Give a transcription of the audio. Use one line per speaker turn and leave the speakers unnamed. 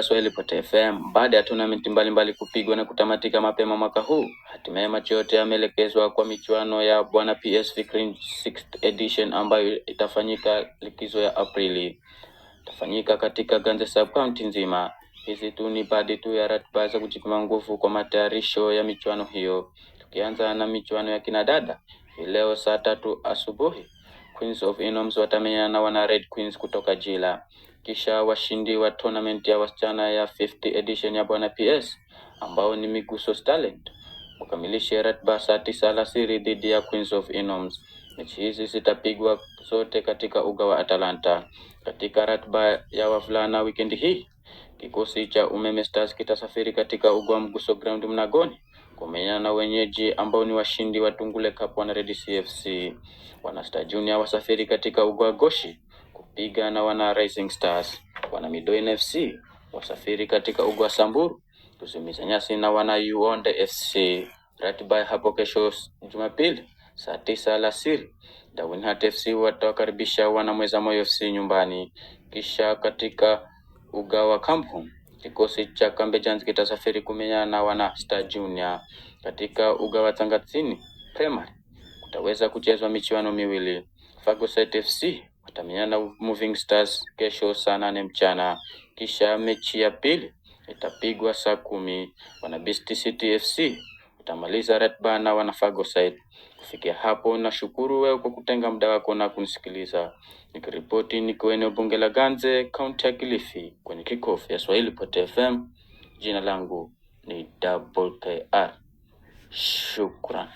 Swahili Pot FM. Baada ya tournament mbalimbali kupigwa na kutamatika mapema mwaka huu, hatimaye macho yote yameelekezwa kwa michuano ya Bwana PS Fikri 6th edition ambayo itafanyika likizo ya Aprili. Itafanyika katika Ganze Sub County nzima. Hizi tu ni baadhi tu ya ratiba za kujipima nguvu kwa matayarisho ya michuano hiyo. Tukianza na michuano ya kinadada, leo saa 3 asubuhi Queens of Inoms watamenyana wana Red Queens kutoka Jila. Kisha washindi wa tournament ya wasichana ya 50 edition ya Bwana PS ambao ni Miguso Talent wakamilishe ratiba saa 9 alasiri dhidi ya Queens of Inoms. Mechi hizi zitapigwa zote katika uga wa Atalanta. Katika ratiba ya wavulana weekend hii, kikosi cha Umeme Stars kitasafiri katika uga wa Mguso Ground Mnagoni kumenyana na wenyeji ambao ni washindi wa Tungule Cup wana Red CFC. Wana Star Junior wasafiri katika uga wa Goshi kupiga na wana Rising Stars. Wana Midoin FC wasafiri katika uga wa Samburu kusumiza nyasi na wana Uonde FC. Ratiba hapo kesho Jumapili saa 9 alasiri Darwin Heart FC watakaribisha wana Mweza Moyo FC nyumbani. Kisha katika uga wa Kampung kikosi cha Kambejans kitasafiri kumenyana na wana Star Junior. Katika uga wa Tangatini Primary utaweza kuchezwa michuano miwili. Fagosite FC watamenyana na Moving Stars kesho saa 8 mchana. Kisha mechi ya pili itapigwa saa 10. Wana Beast City FC utamaliza ratiba na wana Fagosite. Kufikia hapo na shukuru wewe kwa kutenga muda wako na kunisikiliza. Nikiripoti niko eneo bunge la Ganze, County ya Kilifi, kwenye kickoff ya Swahili Pot FM. Jina langu ni Double KR. Shukran.